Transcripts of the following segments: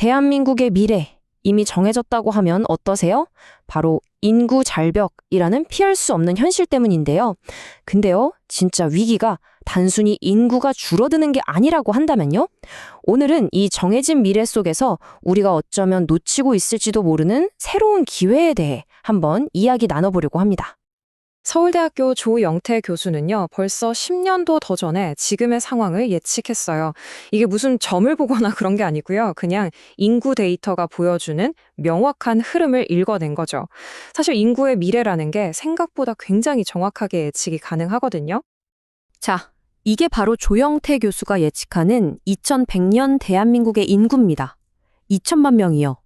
대한민국의 미래 이미 정해졌다고 하면 어떠세요? 바로 인구 절벽이라는 피할 수 없는 현실 때문인데요. 근데요, 진짜 위기가 단순히 인구가 줄어드는 게 아니라고 한다면요? 오늘은 이 정해진 미래 속에서 우리가 어쩌면 놓치고 있을지도 모르는 새로운 기회에 대해 한번 이야기 나눠보려고 합니다. 서울대학교 조영태 교수는요, 벌써 10년도 더 전에 지금의 상황을 예측했어요. 이게 무슨 점을 보거나 그런 게 아니고요. 그냥 인구 데이터가 보여주는 명확한 흐름을 읽어낸 거죠. 사실 인구의 미래라는 게 생각보다 굉장히 정확하게 예측이 가능하거든요. 자, 이게 바로 조영태 교수가 예측하는 2100년 대한민국의 인구입니다. 2천만 명이요.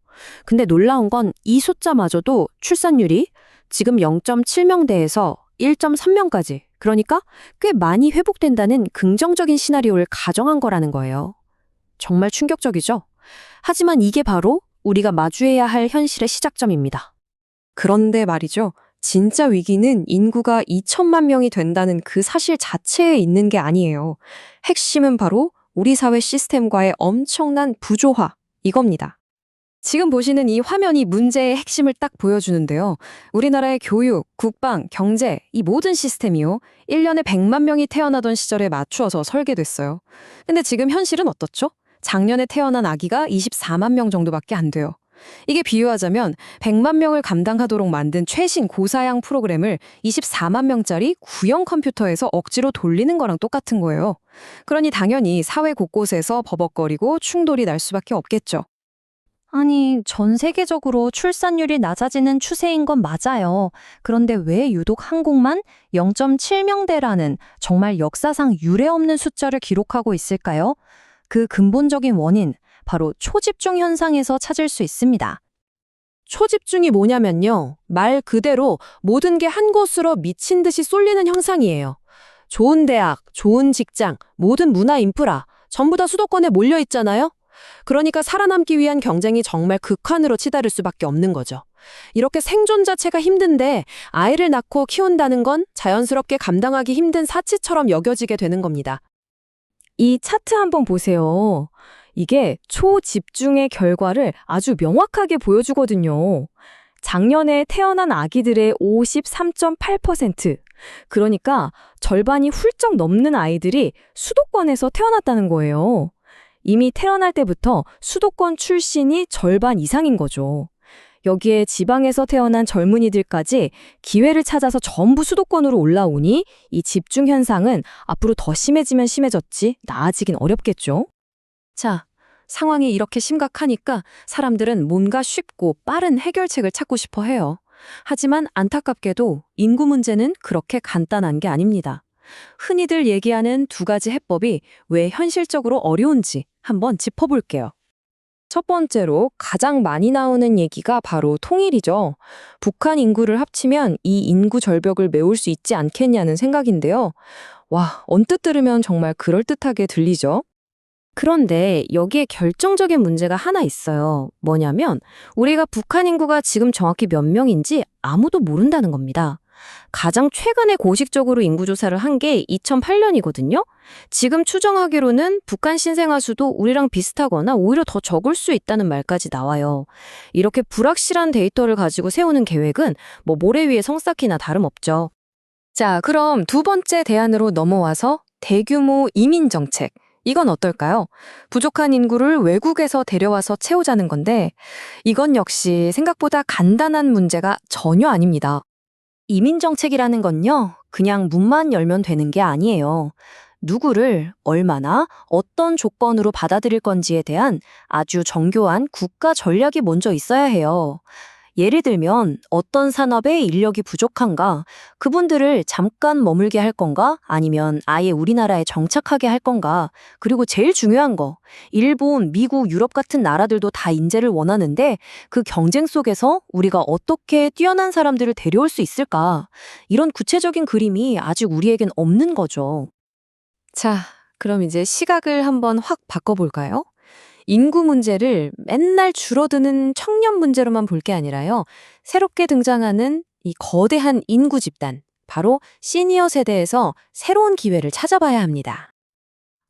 근데 놀라운 건 이 숫자마저도 출산율이 지금 0.7명대에서 1.3명까지, 그러니까 꽤 많이 회복된다는 긍정적인 시나리오를 가정한 거라는 거예요. 정말 충격적이죠? 하지만 이게 바로 우리가 마주해야 할 현실의 시작점입니다. 그런데 말이죠. 진짜 위기는 인구가 2천만 명이 된다는 그 사실 자체에 있는 게 아니에요. 핵심은 바로 우리 사회 시스템과의 엄청난 부조화, 이겁니다. 지금 보시는 이 화면이 문제의 핵심을 딱 보여주는데요. 우리나라의 교육, 국방, 경제, 이 모든 시스템이요. 1년에 100만 명이 태어나던 시절에 맞추어서 설계됐어요. 근데 지금 현실은 어떻죠? 작년에 태어난 아기가 24만 명 정도밖에 안 돼요. 이게 비유하자면 100만 명을 감당하도록 만든 최신 고사양 프로그램을 24만 명짜리 구형 컴퓨터에서 억지로 돌리는 거랑 똑같은 거예요. 그러니 당연히 사회 곳곳에서 버벅거리고 충돌이 날 수밖에 없겠죠. 아니, 전 세계적으로 출산율이 낮아지는 추세인 건 맞아요. 그런데 왜 유독 한국만 0.7명대라는 정말 역사상 유례없는 숫자를 기록하고 있을까요? 그 근본적인 원인, 바로 초집중 현상에서 찾을 수 있습니다. 초집중이 뭐냐면요. 말 그대로 모든 게 한 곳으로 미친 듯이 쏠리는 형상이에요. 좋은 대학, 좋은 직장, 모든 문화 인프라, 전부 다 수도권에 몰려 있잖아요. 그러니까 살아남기 위한 경쟁이 정말 극한으로 치달을 수밖에 없는 거죠. 이렇게 생존 자체가 힘든데 아이를 낳고 키운다는 건 자연스럽게 감당하기 힘든 사치처럼 여겨지게 되는 겁니다. 이 차트 한번 보세요. 이게 초집중의 결과를 아주 명확하게 보여주거든요. 작년에 태어난 아기들의 53.8%, 그러니까 절반이 훌쩍 넘는 아이들이 수도권에서 태어났다는 거예요. 이미 태어날 때부터 수도권 출신이 절반 이상인 거죠. 여기에 지방에서 태어난 젊은이들까지 기회를 찾아서 전부 수도권으로 올라오니 이 집중 현상은 앞으로 더 심해지면 심해졌지 나아지긴 어렵겠죠. 자, 상황이 이렇게 심각하니까 사람들은 뭔가 쉽고 빠른 해결책을 찾고 싶어 해요. 하지만 안타깝게도 인구 문제는 그렇게 간단한 게 아닙니다. 흔히들 얘기하는 두 가지 해법이 왜 현실적으로 어려운지 한번 짚어볼게요. 첫 번째로 가장 많이 나오는 얘기가 바로 통일이죠. 북한 인구를 합치면 이 인구 절벽을 메울 수 있지 않겠냐는 생각인데요. 와, 언뜻 들으면 정말 그럴듯하게 들리죠? 그런데 여기에 결정적인 문제가 하나 있어요. 뭐냐면 우리가 북한 인구가 지금 정확히 몇 명인지 아무도 모른다는 겁니다. 가장 최근에 공식적으로 인구조사를 한 게 2008년이거든요. 지금 추정하기로는 북한 신생아 수도 우리랑 비슷하거나 오히려 더 적을 수 있다는 말까지 나와요. 이렇게 불확실한 데이터를 가지고 세우는 계획은 모래 위에 성쌓기나 다름없죠. 자, 그럼 두 번째 대안으로 넘어와서 대규모 이민 정책. 이건 어떨까요? 부족한 인구를 외국에서 데려와서 채우자는 건데 이건 역시 생각보다 간단한 문제가 전혀 아닙니다. 이민 정책이라는 건요, 그냥 문만 열면 되는 게 아니에요. 누구를 얼마나 어떤 조건으로 받아들일 건지에 대한 아주 정교한 국가 전략이 먼저 있어야 해요. 예를 들면 어떤 산업에 인력이 부족한가, 그분들을 잠깐 머물게 할 건가, 아니면 아예 우리나라에 정착하게 할 건가, 그리고 제일 중요한 거, 일본, 미국, 유럽 같은 나라들도 다 인재를 원하는데 그 경쟁 속에서 우리가 어떻게 뛰어난 사람들을 데려올 수 있을까, 이런 구체적인 그림이 아직 우리에겐 없는 거죠. 자, 그럼 이제 시각을 한번 확 바꿔볼까요? 인구 문제를 맨날 줄어드는 청년 문제로만 볼 게 아니라요. 새롭게 등장하는 이 거대한 인구 집단, 바로 시니어 세대에서 새로운 기회를 찾아봐야 합니다.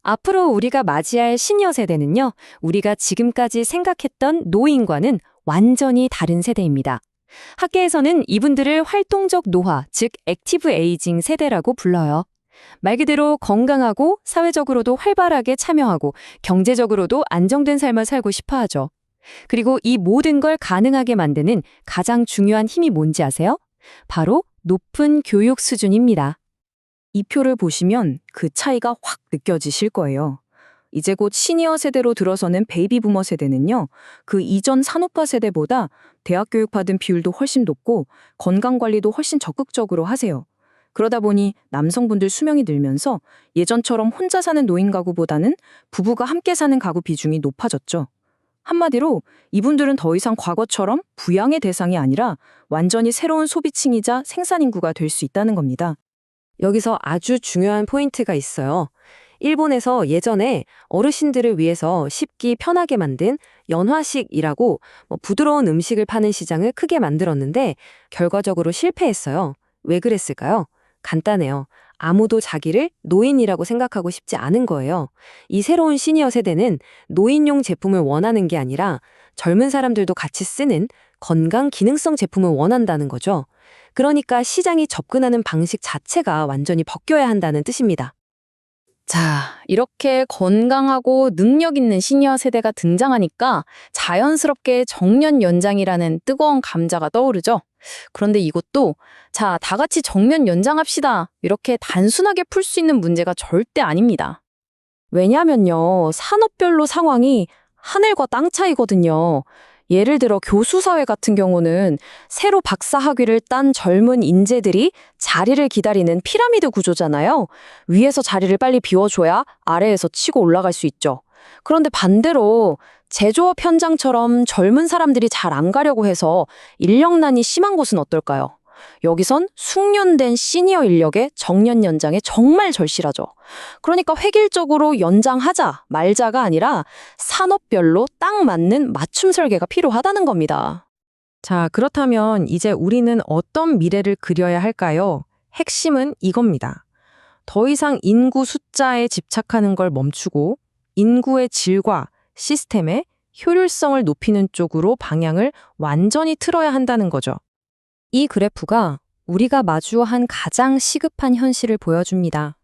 앞으로 우리가 맞이할 시니어 세대는요, 우리가 지금까지 생각했던 노인과는 완전히 다른 세대입니다. 학계에서는 이분들을 활동적 노화, 즉 액티브 에이징 세대라고 불러요. 말 그대로 건강하고 사회적으로도 활발하게 참여하고 경제적으로도 안정된 삶을 살고 싶어 하죠. 그리고 이 모든 걸 가능하게 만드는 가장 중요한 힘이 뭔지 아세요? 바로 높은 교육 수준입니다. 이 표를 보시면 그 차이가 확 느껴지실 거예요. 이제 곧 시니어 세대로 들어서는 베이비 부머 세대는요, 그 이전 산업화 세대보다 대학 교육 받은 비율도 훨씬 높고 건강 관리도 훨씬 적극적으로 하세요. 그러다 보니 남성분들 수명이 늘면서 예전처럼 혼자 사는 노인 가구보다는 부부가 함께 사는 가구 비중이 높아졌죠. 한마디로 이분들은 더 이상 과거처럼 부양의 대상이 아니라 완전히 새로운 소비층이자 생산 인구가 될 수 있다는 겁니다. 여기서 아주 중요한 포인트가 있어요. 일본에서 예전에 어르신들을 위해서 쉽기 편하게 만든 연화식이라고 부드러운 음식을 파는 시장을 크게 만들었는데 결과적으로 실패했어요. 왜 그랬을까요? 간단해요. 아무도 자기를 노인이라고 생각하고 싶지 않은 거예요. 이 새로운 시니어 세대는 노인용 제품을 원하는 게 아니라 젊은 사람들도 같이 쓰는 건강 기능성 제품을 원한다는 거죠. 그러니까 시장이 접근하는 방식 자체가 완전히 바뀌어야 한다는 뜻입니다. 자, 이렇게 건강하고 능력 있는 시니어 세대가 등장하니까 자연스럽게 정년 연장이라는 뜨거운 감자가 떠오르죠. 그런데 이것도 자, 다 같이 정년 연장합시다. 이렇게 단순하게 풀 수 있는 문제가 절대 아닙니다. 왜냐면요, 산업별로 상황이 하늘과 땅 차이거든요. 예를 들어 교수사회 같은 경우는 새로 박사 학위를 딴 젊은 인재들이 자리를 기다리는 피라미드 구조잖아요. 위에서 자리를 빨리 비워줘야 아래에서 치고 올라갈 수 있죠. 그런데 반대로 제조업 현장처럼 젊은 사람들이 잘 안 가려고 해서 인력난이 심한 곳은 어떨까요? 여기선 숙련된 시니어 인력의 정년 연장에 정말 절실하죠. 그러니까 획일적으로 연장하자 말자가 아니라 산업별로 딱 맞는 맞춤 설계가 필요하다는 겁니다. 자, 그렇다면 이제 우리는 어떤 미래를 그려야 할까요? 핵심은 이겁니다. 더 이상 인구 숫자에 집착하는 걸 멈추고 인구의 질과 시스템의 효율성을 높이는 쪽으로 방향을 완전히 틀어야 한다는 거죠. 이 그래프가 우리가 마주한 가장 시급한 현실을 보여줍니다.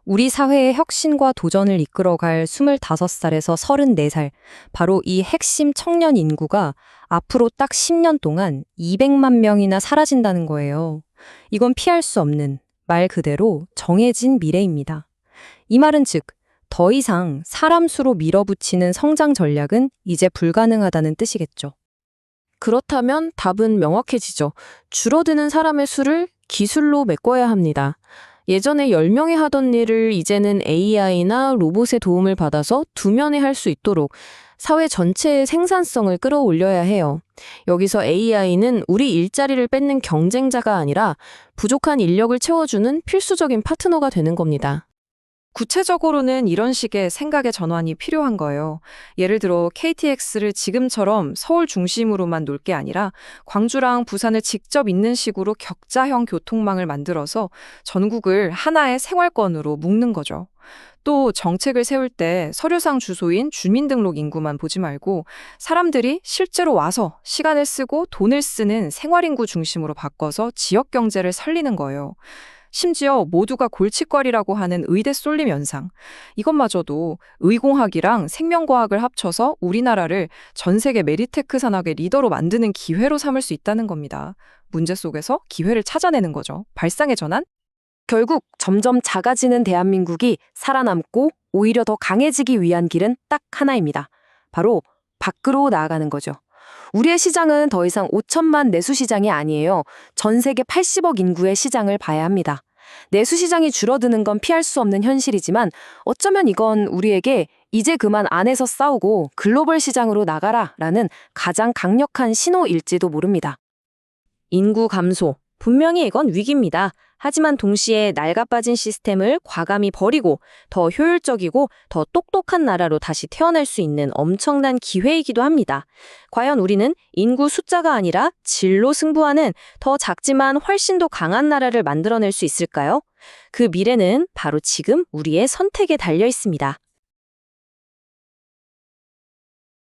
우리 사회의 혁신과 도전을 이끌어갈 25살에서 34살, 바로 이 핵심 청년 인구가 앞으로 딱 10년 동안 200만 명이나 사라진다는 거예요. 이건 피할 수 없는, 말 그대로 정해진 미래입니다. 이 말은 즉, 더 이상 사람 수로 밀어붙이는 성장 전략은 이제 불가능하다는 뜻이겠죠. 그렇다면 답은 명확해지죠. 줄어드는 사람의 수를 기술로 메꿔야 합니다. 예전에 10명이 하던 일을 이제는 AI나 로봇의 도움을 받아서 2명이 할 수 있도록 사회 전체의 생산성을 끌어올려야 해요. 여기서 AI는 우리 일자리를 뺏는 경쟁자가 아니라 부족한 인력을 채워주는 필수적인 파트너가 되는 겁니다. 구체적으로는 이런 식의 생각의 전환이 필요한 거예요. 예를 들어 KTX를 지금처럼 서울 중심으로만 놓을 게 아니라 광주랑 부산을 직접 잇는 식으로 격자형 교통망을 만들어서 전국을 하나의 생활권으로 묶는 거죠. 또 정책을 세울 때 서류상 주소인 주민등록 인구만 보지 말고 사람들이 실제로 와서 시간을 쓰고 돈을 쓰는 생활인구 중심으로 바꿔서 지역 경제를 살리는 거예요. 심지어 모두가 골칫거리라고 하는 의대 쏠림 현상. 이것마저도 의공학이랑 생명과학을 합쳐서 우리나라를 전 세계 메리테크 산업의 리더로 만드는 기회로 삼을 수 있다는 겁니다. 문제 속에서 기회를 찾아내는 거죠. 발상의 전환? 결국 점점 작아지는 대한민국이 살아남고 오히려 더 강해지기 위한 길은 딱 하나입니다. 바로 밖으로 나아가는 거죠. 우리의 시장은 더 이상 5천만 내수 시장이 아니에요. 전 세계 80억 인구의 시장을 봐야 합니다. 내수 시장이 줄어드는 건 피할 수 없는 현실이지만 어쩌면 이건 우리에게 이제 그만 안에서 싸우고 글로벌 시장으로 나가라라는 가장 강력한 신호일지도 모릅니다. 인구 감소. 분명히 이건 위기입니다. 하지만 동시에 낡아빠진 시스템을 과감히 버리고 더 효율적이고 더 똑똑한 나라로 다시 태어날 수 있는 엄청난 기회이기도 합니다. 과연 우리는 인구 숫자가 아니라 질로 승부하는 더 작지만 훨씬 더 강한 나라를 만들어낼 수 있을까요? 그 미래는 바로 지금 우리의 선택에 달려 있습니다.